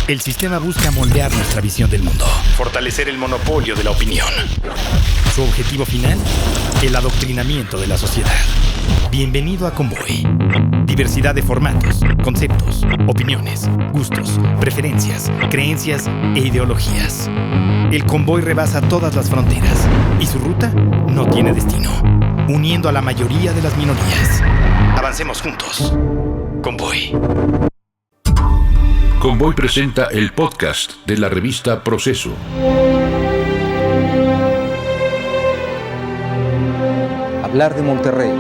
El sistema busca moldear nuestra visión del mundo, fortalecer el monopolio de la opinión. Su objetivo final, el adoctrinamiento de la sociedad. Bienvenido a Convoy. Diversidad de formatos, conceptos, opiniones, gustos, preferencias, creencias e ideologías. El Convoy rebasa todas las fronteras y su ruta no tiene destino, uniendo a la mayoría de las minorías. Avancemos juntos. Convoy. Convoy presenta el podcast de la revista Proceso. Hablar de Monterrey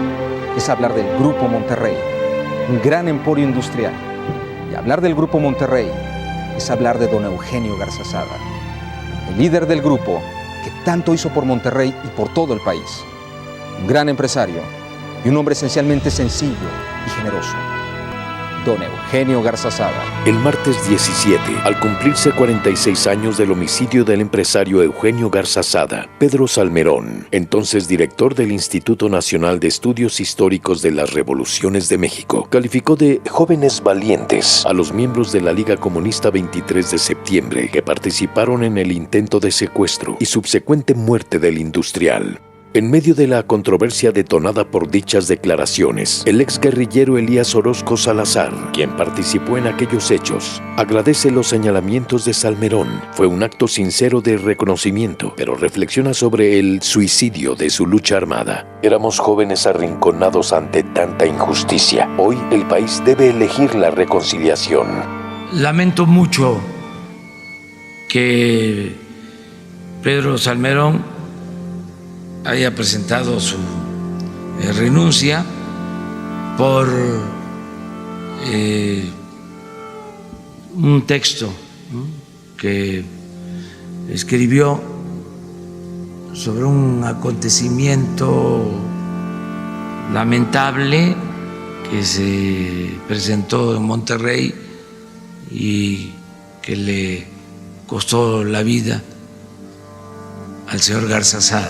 es hablar del Grupo Monterrey, un gran emporio industrial. Y hablar del Grupo Monterrey es hablar de don Eugenio Garzazada, el líder del grupo que tanto hizo por Monterrey y por todo el país. Un gran empresario y un hombre esencialmente sencillo y generoso. Don Eugenio Garzazada. El martes 17, al cumplirse 46 años del homicidio del empresario Eugenio Garzazada, Pedro Salmerón, entonces director del Instituto Nacional de Estudios Históricos de las Revoluciones de México, calificó de jóvenes valientes a los miembros de la Liga Comunista 23 de septiembre que participaron en el intento de secuestro y subsecuente muerte del industrial. En medio de la controversia detonada por dichas declaraciones, el exguerrillero Elías Orozco Salazar, quien participó en aquellos hechos, agradece los señalamientos de Salmerón. Fue un acto sincero de reconocimiento, pero reflexiona sobre el suicidio de su lucha armada. Éramos jóvenes arrinconados ante tanta injusticia. Hoy el país debe elegir la reconciliación. Lamento mucho que Pedro Salmerón haya presentado su renuncia por un texto que escribió sobre un acontecimiento lamentable que se presentó en Monterrey y que le costó la vida al señor Garzazada.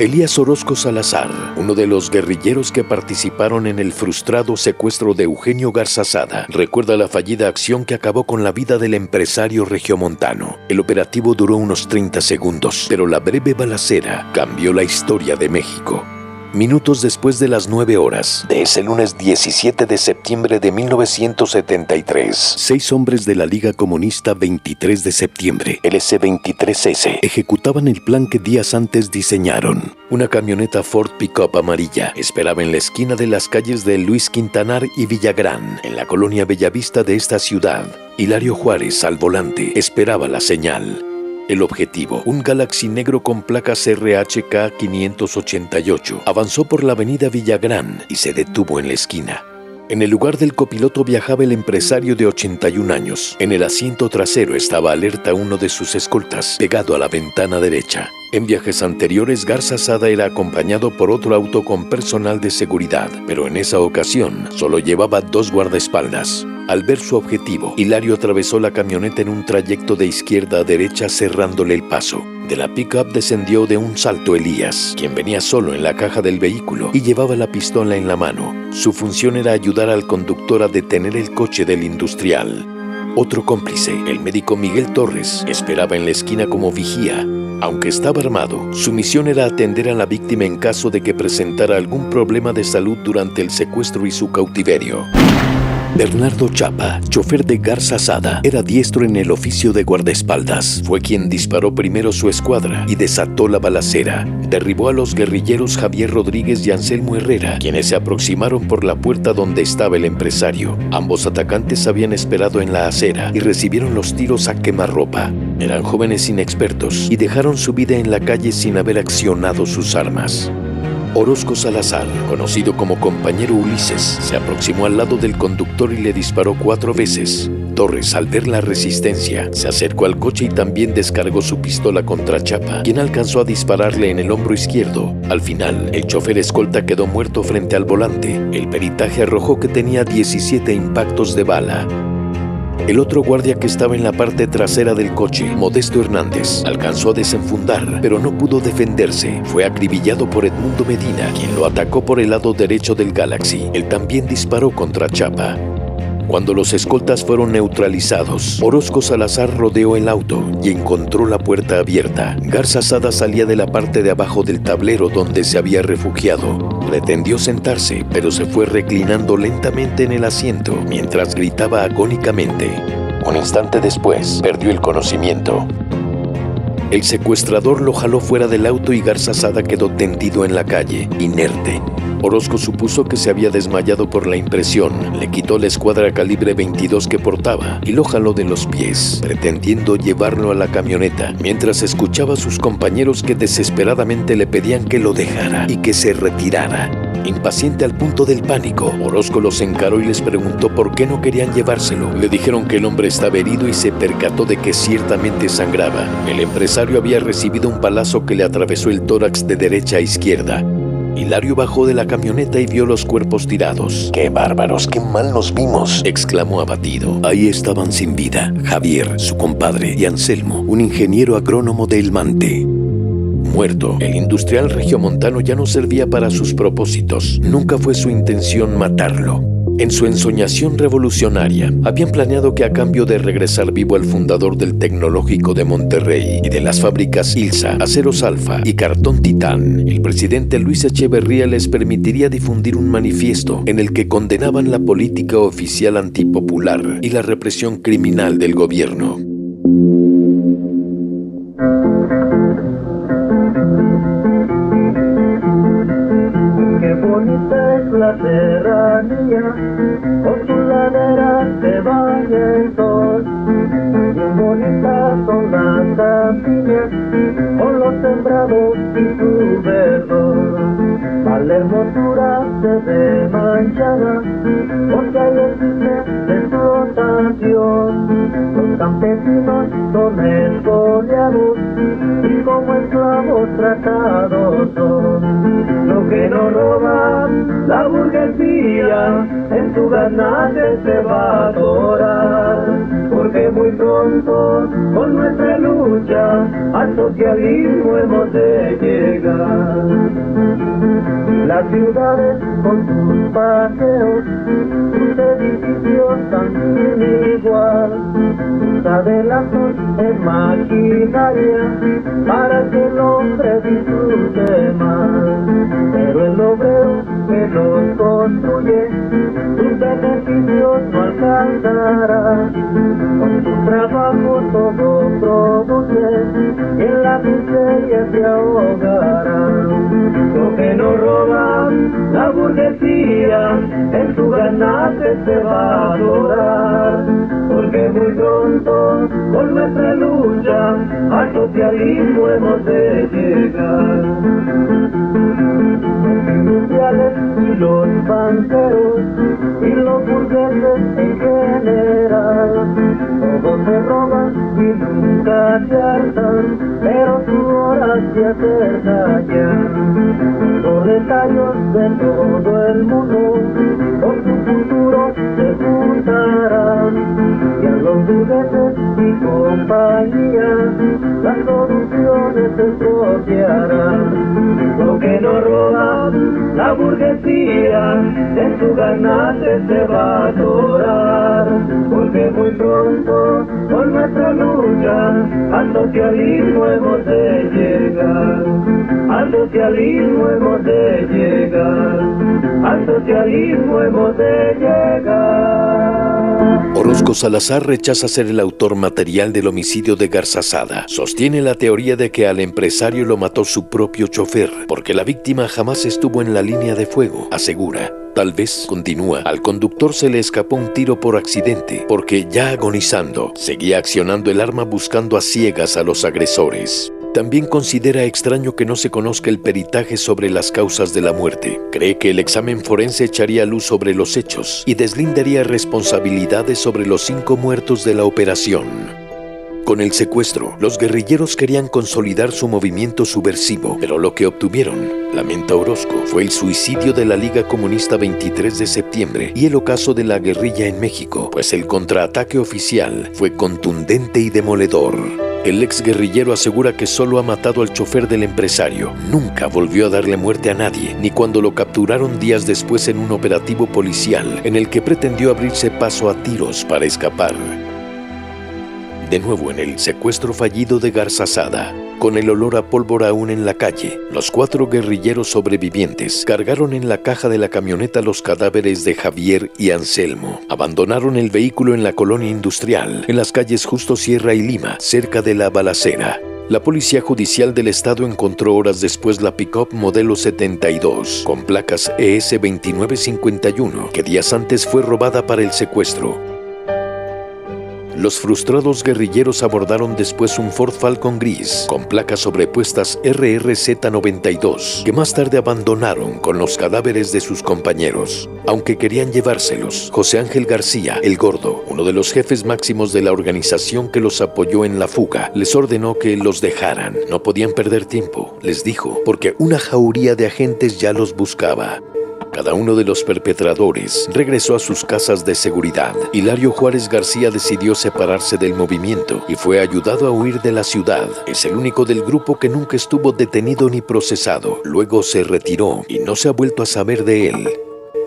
Elías Orozco Salazar, uno de los guerrilleros que participaron en el frustrado secuestro de Eugenio Garzazada, recuerda la fallida acción que acabó con la vida del empresario regiomontano. El operativo duró unos 30 segundos, pero la breve balacera cambió la historia de México. Minutos después de las 9 horas de ese lunes 17 de septiembre de 1973, 6 hombres de la Liga Comunista 23 de septiembre, LC-23S, ejecutaban el plan que días antes diseñaron. Una camioneta Ford Pickup amarilla esperaba en la esquina de las calles de Luis Quintanar y Villagrán, en la colonia Bellavista de esta ciudad. Hilario Juárez, al volante, esperaba la señal. El objetivo, un Galaxy negro con placas RHK 588, avanzó por la avenida Villagrán y se detuvo en la esquina. En el lugar del copiloto viajaba el empresario de 81 años. En el asiento trasero estaba alerta uno de sus escoltas, pegado a la ventana derecha. En viajes anteriores, Garzazada era acompañado por otro auto con personal de seguridad, pero en esa ocasión solo llevaba 2 guardaespaldas. Al ver su objetivo, Hilario atravesó la camioneta en un trayecto de izquierda a derecha cerrándole el paso. De la pick-up descendió de un salto Elías, quien venía solo en la caja del vehículo y llevaba la pistola en la mano. Su función era ayudar al conductor a detener el coche del industrial. Otro cómplice, el médico Miguel Torres, esperaba en la esquina como vigía. Aunque estaba armado, su misión era atender a la víctima en caso de que presentara algún problema de salud durante el secuestro y su cautiverio. Bernardo Chapa, chofer de Garzazada, era diestro en el oficio de guardaespaldas. Fue quien disparó primero su escuadra y desató la balacera. Derribó a los guerrilleros Javier Rodríguez y Anselmo Herrera, quienes se aproximaron por la puerta donde estaba el empresario. Ambos atacantes habían esperado en la acera y recibieron los tiros a quemarropa. Eran jóvenes inexpertos y dejaron su vida en la calle sin haber accionado sus armas. Orozco Salazar, conocido como compañero Ulises, se aproximó al lado del conductor y le disparó 4 veces. Torres, al ver la resistencia, se acercó al coche y también descargó su pistola contra Chapa, quien alcanzó a dispararle en el hombro izquierdo. Al final, el chofer escolta quedó muerto frente al volante. El peritaje arrojó que tenía 17 impactos de bala. El otro guardia que estaba en la parte trasera del coche, Modesto Hernández, alcanzó a desenfundar, pero no pudo defenderse. Fue acribillado por Edmundo Medina, quien lo atacó por el lado derecho del Galaxy. Él también disparó contra Chapa. Cuando los escoltas fueron neutralizados, Orozco Salazar rodeó el auto y encontró la puerta abierta. Garzazada salía de la parte de abajo del tablero donde se había refugiado. Pretendió sentarse, pero se fue reclinando lentamente en el asiento mientras gritaba agónicamente. Un instante después, perdió el conocimiento. El secuestrador lo jaló fuera del auto y Garzazada quedó tendido en la calle, inerte. Orozco supuso que se había desmayado por la impresión, le quitó la escuadra calibre 22 que portaba y lo jaló de los pies, pretendiendo llevarlo a la camioneta, mientras escuchaba a sus compañeros que desesperadamente le pedían que lo dejara y que se retirara. Impaciente al punto del pánico, Orozco los encaró y les preguntó por qué no querían llevárselo. Le dijeron que el hombre estaba herido y se percató de que ciertamente sangraba. El empresario había recibido un balazo que le atravesó el tórax de derecha a izquierda. Hilario bajó de la camioneta y vio los cuerpos tirados. ¡Qué bárbaros! ¡Qué mal nos vimos!, exclamó abatido. Ahí estaban sin vida Javier, su compadre, y Anselmo, un ingeniero agrónomo de El Mante. Muerto, el industrial regiomontano ya no servía para sus propósitos. Nunca fue su intención matarlo. En su ensoñación revolucionaria, habían planeado que a cambio de regresar vivo al fundador del Tecnológico de Monterrey y de las fábricas Ilsa, Aceros Alfa y Cartón Titán, el presidente Luis Echeverría les permitiría difundir un manifiesto en el que condenaban la política oficial antipopular y la represión criminal del gobierno. La serranía, con sus laderas se baña el sol. Bien bonitas son las campiñas, con los sembrados y su verdor. A la hermosura se ve manchada, porque hay el cisne de explotación. Los campesinos son espoliados y como esclavos tratados son. Lo que no roban la burguesía, en su ganancia se va a adorar, porque muy pronto con nuestra lucha al socialismo hemos de llegar. Las ciudades con sus paseos, sus edificios tan sin igual, sus adelantos en maquinaria para que el hombre disfrute más. Pero el obrero que los construye, sus beneficios no alcanzará. Con su trabajo todo produce y en la miseria se ahogará. Lo que no roban la burguesía, en su ganancia se va a adorar, porque muy pronto con nuestra lucha al socialismo hemos de llegar. Los industriales y los banqueros y los burgueses en general, todos se roban y nunca se hartan, pero su hora se acerca ya. Proletarios de todo el mundo, con su futuro se juntarán, y a los burgueses y compañía las soluciones se expropiarán. Lo que no roba la burguesía, en su ganancia se va a adorar, porque muy pronto con nuestra lucha al socialismo hemos de llegar. Al socialismo hemos de llegar, al socialismo hemos de llegar. Orozco Salazar rechaza ser el autor material del homicidio de Garzazada. Sostiene la teoría de que al empresario lo mató su propio chofer, porque la víctima jamás estuvo en la línea de fuego, asegura. Tal vez, continúa, al conductor se le escapó un tiro por accidente, porque ya agonizando, seguía accionando el arma buscando a ciegas a los agresores. También considera extraño que no se conozca el peritaje sobre las causas de la muerte. Cree que el examen forense echaría luz sobre los hechos y deslindaría responsabilidades sobre los 5 muertos de la operación. Con el secuestro, los guerrilleros querían consolidar su movimiento subversivo, pero lo que obtuvieron, lamenta Orozco, fue el suicidio de la Liga Comunista 23 de septiembre y el ocaso de la guerrilla en México, pues el contraataque oficial fue contundente y demoledor. El exguerrillero asegura que solo ha matado al chofer del empresario. Nunca volvió a darle muerte a nadie, ni cuando lo capturaron días después en un operativo policial en el que pretendió abrirse paso a tiros para escapar. De nuevo en el secuestro fallido de Garzazada. Con el olor a pólvora aún en la calle, los 4 guerrilleros sobrevivientes cargaron en la caja de la camioneta los cadáveres de Javier y Anselmo. Abandonaron el vehículo en la colonia industrial, en las calles Justo Sierra y Lima, cerca de la balacera. La Policía Judicial del Estado encontró horas después la pick-up modelo 72, con placas ES 2951, que días antes fue robada para el secuestro. Los frustrados guerrilleros abordaron después un Ford Falcon gris con placas sobrepuestas RRZ92 que más tarde abandonaron con los cadáveres de sus compañeros. Aunque querían llevárselos, José Ángel García, el Gordo, uno de los jefes máximos de la organización que los apoyó en la fuga, les ordenó que los dejaran. No podían perder tiempo, les dijo, porque una jauría de agentes ya los buscaba. Cada uno de los perpetradores regresó a sus casas de seguridad. Hilario Juárez García decidió separarse del movimiento y fue ayudado a huir de la ciudad. Es el único del grupo que nunca estuvo detenido ni procesado. Luego se retiró y no se ha vuelto a saber de él.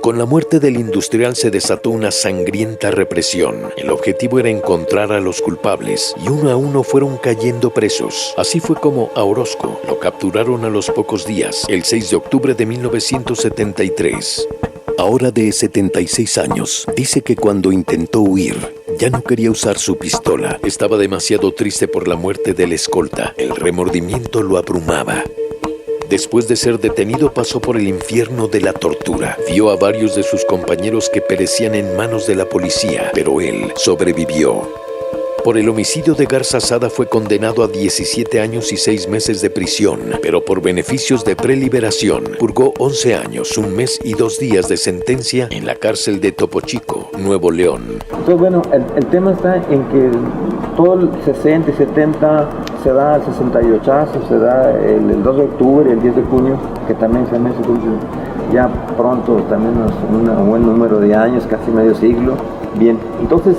Con la muerte del industrial se desató una sangrienta represión. El objetivo era encontrar a los culpables y uno a uno fueron cayendo presos. Así fue como a Orozco lo capturaron a los pocos días, el 6 de octubre de 1973. Ahora de 76 años, dice que cuando intentó huir, ya no quería usar su pistola. Estaba demasiado triste por la muerte del escolta. El remordimiento lo abrumaba. Después de ser detenido, pasó por el infierno de la tortura. Vio a varios de sus compañeros que perecían en manos de la policía, pero él sobrevivió. Por el homicidio de Garzazada fue condenado a 17 años y 6 meses de prisión, pero por beneficios de preliberación purgó 11 años, 1 mes y 2 días de sentencia en la cárcel de Topo Chico, Nuevo León. Entonces, bueno, el tema está en que todo el 60 y 70 se da el 68, se da el 2 de octubre y el 10 de junio, que también se me hace ya pronto, también un buen número de años, casi medio siglo. Bien, entonces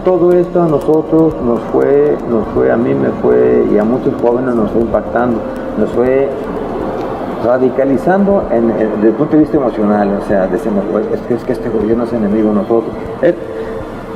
todo esto a nosotros nos fue, a mí me fue y a muchos jóvenes nos fue impactando, nos fue radicalizando desde el punto de vista emocional, o sea, decimos, es que este gobierno es enemigo de nosotros.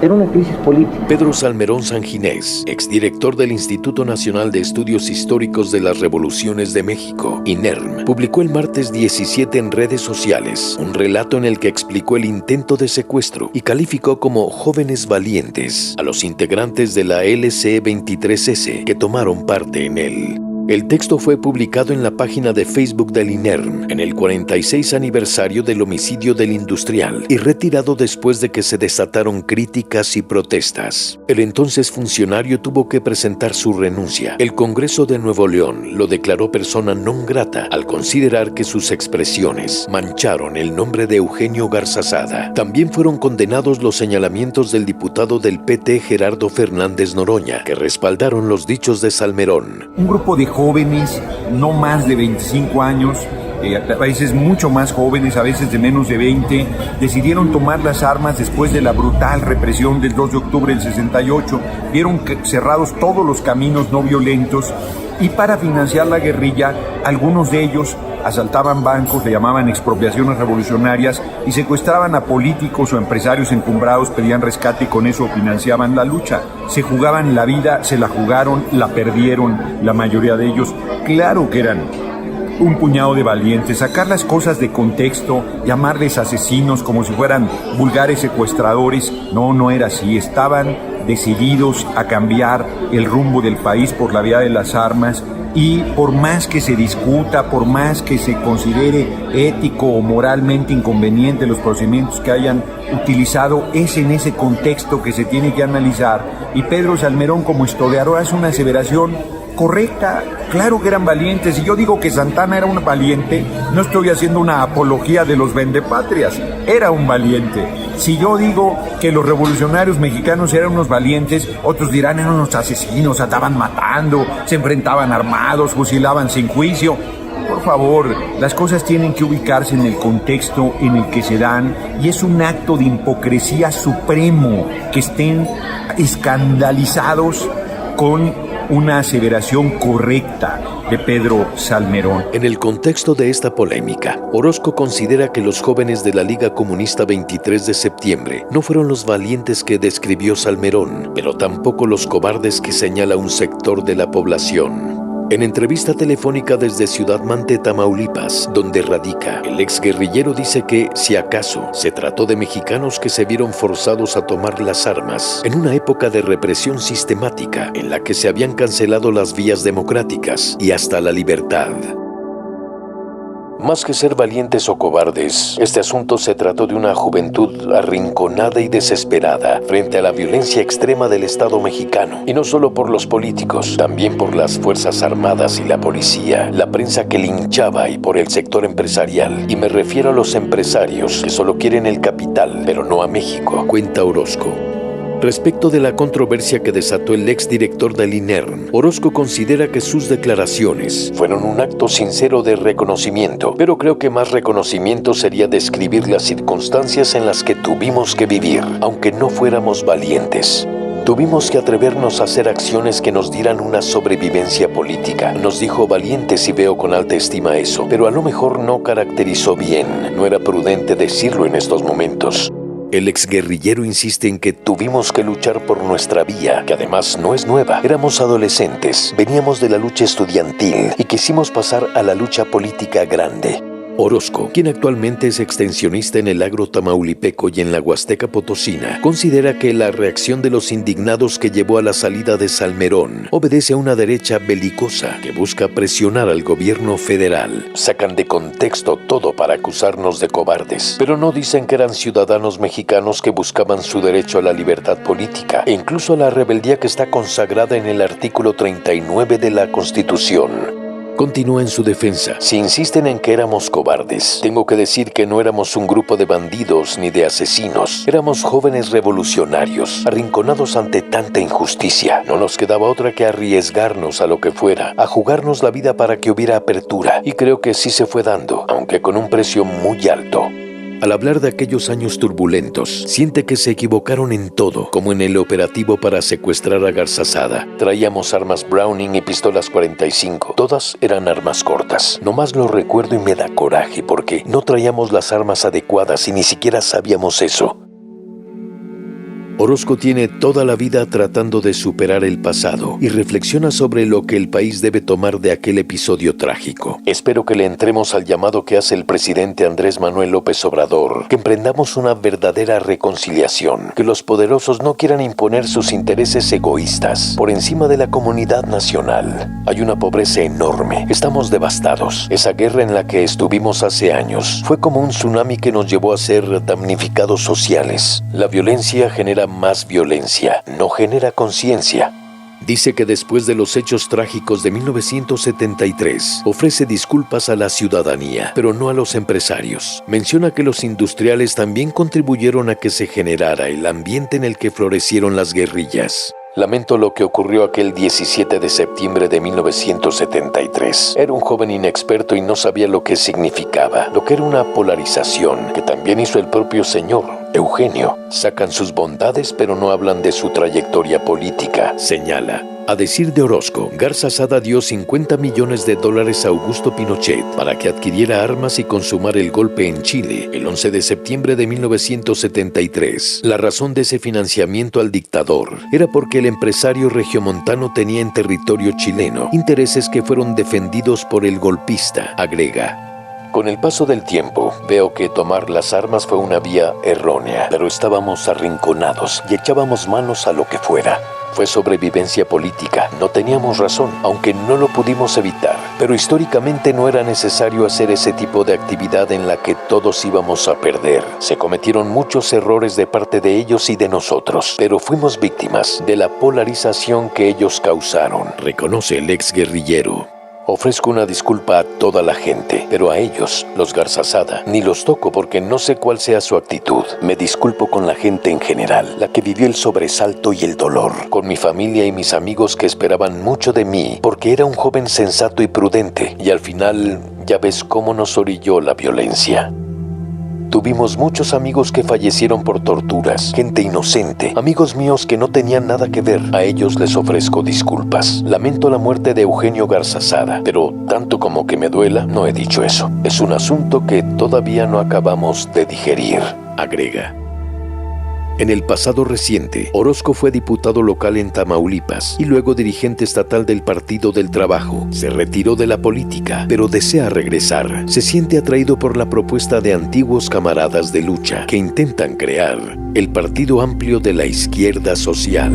Era una crisis política. Pedro Salmerón Sanginés, exdirector del Instituto Nacional de Estudios Históricos de las Revoluciones de México, INERM, publicó el martes 17 en redes sociales un relato en el que explicó el intento de secuestro y calificó como jóvenes valientes a los integrantes de la LC-23S que tomaron parte en él. El texto fue publicado en la página de Facebook del INERM en el 46 aniversario del homicidio del industrial y retirado después de que se desataron críticas y protestas. El entonces funcionario tuvo que presentar su renuncia. El Congreso de Nuevo León lo declaró persona non grata al considerar que sus expresiones mancharon el nombre de Eugenio Garzazada. También fueron condenados los señalamientos del diputado del PT Gerardo Fernández Noroña, que respaldaron los dichos de Salmerón. Un grupo de jóvenes, no más de 25 años, a veces mucho más jóvenes, a veces de menos de 20, decidieron tomar las armas después de la brutal represión del 2 de octubre del 68. Vieron cerrados todos los caminos no violentos y para financiar la guerrilla, algunos de ellos asaltaban bancos, le llamaban expropiaciones revolucionarias y secuestraban a políticos o empresarios encumbrados, pedían rescate y con eso financiaban la lucha. Se jugaban la vida, se la jugaron, la perdieron, la mayoría de ellos. Claro que eran un puñado de valientes, sacar las cosas de contexto, llamarles asesinos como si fueran vulgares secuestradores. No era así, estaban decididos a cambiar el rumbo del país por la vía de las armas. Y por más que se discuta, por más que se considere ético o moralmente inconveniente los procedimientos que hayan utilizado, es en ese contexto que se tiene que analizar. Y Pedro Salmerón, como historiador, hace una aseveración correcta. Claro que eran valientes. Si yo digo que Santana era un valiente, no estoy haciendo una apología de los vendepatrias. Era un valiente. Si yo digo que los revolucionarios mexicanos eran unos valientes, otros dirán eran unos asesinos, andaban matando, se enfrentaban armados, fusilaban sin juicio. Por favor, las cosas tienen que ubicarse en el contexto en el que se dan y es un acto de hipocresía supremo que estén escandalizados con una aseveración correcta de Pedro Salmerón. En el contexto de esta polémica, Orozco considera que los jóvenes de la Liga Comunista 23 de septiembre no fueron los valientes que describió Salmerón, pero tampoco los cobardes que señala un sector de la población. En entrevista telefónica desde Ciudad Mante, Tamaulipas, donde radica, el exguerrillero dice que, si acaso, se trató de mexicanos que se vieron forzados a tomar las armas en una época de represión sistemática en la que se habían cancelado las vías democráticas y hasta la libertad. Más que ser valientes o cobardes, este asunto se trató de una juventud arrinconada y desesperada frente a la violencia extrema del Estado mexicano, y no solo por los políticos, también por las Fuerzas Armadas y la policía, la prensa que linchaba y por el sector empresarial. Y me refiero a los empresarios que solo quieren el capital, pero no a México, cuenta Orozco. Respecto de la controversia que desató el exdirector del INERN, Orozco considera que sus declaraciones fueron un acto sincero de reconocimiento, pero creo que más reconocimiento sería describir las circunstancias en las que tuvimos que vivir, aunque no fuéramos valientes. Tuvimos que atrevernos a hacer acciones que nos dieran una sobrevivencia política. Nos dijo valientes y veo con alta estima eso, pero a lo mejor no caracterizó bien. No era prudente decirlo en estos momentos. El exguerrillero insiste en que tuvimos que luchar por nuestra vía, que además no es nueva. Éramos adolescentes, veníamos de la lucha estudiantil y quisimos pasar a la lucha política grande. Orozco, quien actualmente es extensionista en el agro tamaulipeco y en la Huasteca Potosina, considera que la reacción de los indignados que llevó a la salida de Salmerón obedece a una derecha belicosa que busca presionar al gobierno federal. Sacan de contexto todo para acusarnos de cobardes, pero no dicen que eran ciudadanos mexicanos que buscaban su derecho a la libertad política e incluso a la rebeldía que está consagrada en el artículo 39 de la Constitución. Continúa en su defensa. Si insisten en que éramos cobardes, tengo que decir que no éramos un grupo de bandidos ni de asesinos. Éramos jóvenes revolucionarios, arrinconados ante tanta injusticia. No nos quedaba otra que arriesgarnos a lo que fuera, a jugarnos la vida para que hubiera apertura. Y creo que sí se fue dando, aunque con un precio muy alto. Al hablar de aquellos años turbulentos, siente que se equivocaron en todo, como en el operativo para secuestrar a Garzazada. Traíamos armas Browning y pistolas 45. Todas eran armas cortas. Nomás lo recuerdo y me da coraje porque no traíamos las armas adecuadas y ni siquiera sabíamos eso. Orozco tiene toda la vida tratando de superar el pasado y reflexiona sobre lo que el país debe tomar de aquel episodio trágico. Espero que le entremos al llamado que hace el presidente Andrés Manuel López Obrador, que emprendamos una verdadera reconciliación, que los poderosos no quieran imponer sus intereses egoístas por encima de la comunidad nacional. Hay una pobreza enorme, estamos devastados. Esa guerra en la que estuvimos hace años fue como un tsunami que nos llevó a ser damnificados sociales. La violencia genera más violencia, no genera conciencia. Dice que después de los hechos trágicos de 1973, ofrece disculpas a la ciudadanía, pero no a los empresarios. Menciona que los industriales también contribuyeron a que se generara el ambiente en el que florecieron las guerrillas. Lamento lo que ocurrió aquel 17 de septiembre de 1973. Era un joven inexperto y no sabía lo que significaba, lo que era una polarización, que también hizo el propio señor Eugenio. Sacan sus bondades, pero no hablan de su trayectoria política, señala. A decir de Orozco, Garzazada dio $50 millones a Augusto Pinochet para que adquiriera armas y consumara el golpe en Chile el 11 de septiembre de 1973. La razón de ese financiamiento al dictador era porque el empresario regiomontano tenía en territorio chileno intereses que fueron defendidos por el golpista, agrega. Con el paso del tiempo, veo que tomar las armas fue una vía errónea, pero estábamos arrinconados y echábamos manos a lo que fuera. Fue sobrevivencia política, no teníamos razón, aunque no lo pudimos evitar. Pero históricamente no era necesario hacer ese tipo de actividad en la que todos íbamos a perder. Se cometieron muchos errores de parte de ellos y de nosotros, pero fuimos víctimas de la polarización que ellos causaron, reconoce el exguerrillero. Ofrezco una disculpa a toda la gente, pero a ellos, los Garzazada, ni los toco porque no sé cuál sea su actitud. Me disculpo con la gente en general, la que vivió el sobresalto y el dolor, con mi familia y mis amigos que esperaban mucho de mí, porque era un joven sensato y prudente, y al final ya ves cómo nos orilló la violencia. Tuvimos muchos amigos que fallecieron por torturas, gente inocente, amigos míos que no tenían nada que ver. A ellos les ofrezco disculpas. Lamento la muerte de Eugenio Garzazada, pero tanto como que me duela, no he dicho eso. Es un asunto que todavía no acabamos de digerir, agrega. En el pasado reciente, Orozco fue diputado local en Tamaulipas y luego dirigente estatal del Partido del Trabajo. Se retiró de la política, pero desea regresar. Se siente atraído por la propuesta de antiguos camaradas de lucha que intentan crear el Partido Amplio de la Izquierda Social.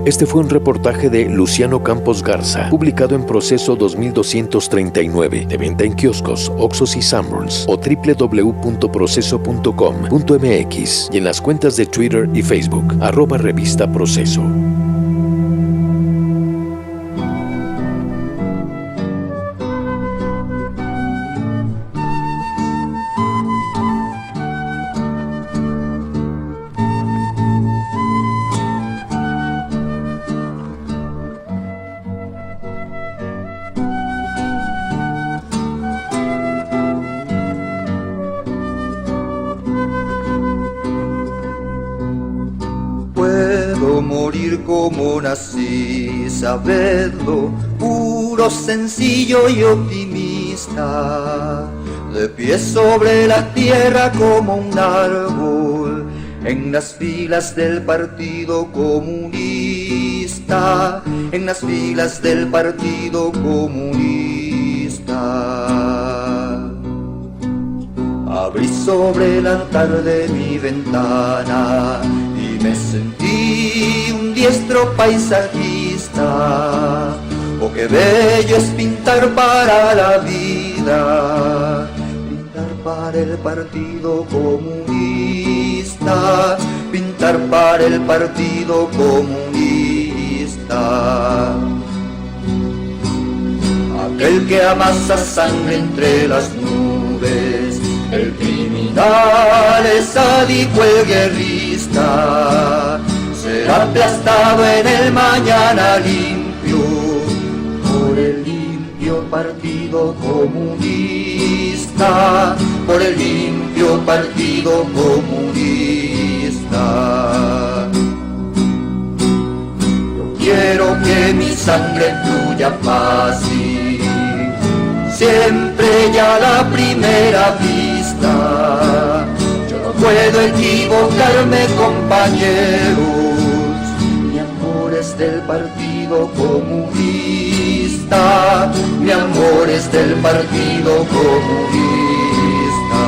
Este fue un reportaje de Luciano Campos Garza, publicado en Proceso 2239, de venta en kioscos, Oxxos y Sanborns, o www.proceso.com.mx y en las cuentas de Twitter y Facebook, @Revista Proceso. Como nací, sabedlo, puro, sencillo y optimista, de pie sobre la tierra como un árbol, en las filas del Partido Comunista, en las filas del Partido Comunista. Abrí sobre la tarde mi ventana y me sentí un diestro paisajista. Oh, qué bello es pintar para la vida, pintar para el Partido Comunista, pintar para el Partido Comunista. Aquel que amasa sangre entre las nubes, el criminal, el sádico, el guerrista, será aplastado en el mañana limpio por el limpio Partido Comunista, por el limpio Partido Comunista. Yo quiero que mi sangre fluya fácil, siempre ya la primera vista. Yo no puedo equivocarme, compañeros, mi amor es del Partido Comunista, mi amor es del Partido Comunista.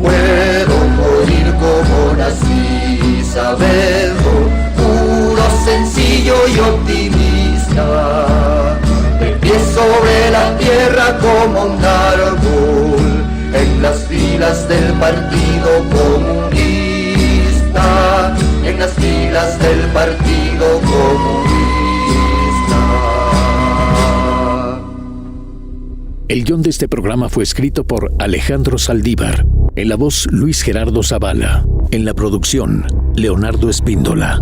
Puedo morir como nací, saberlo, puro, sencillo y optimista, brota como un árbol en las filas del Partido Comunista, en las filas del Partido Comunista. El guión de este programa fue escrito por Alejandro Saldívar. En la voz, Luis Gerardo Zavala. En la producción, Leonardo Espíndola.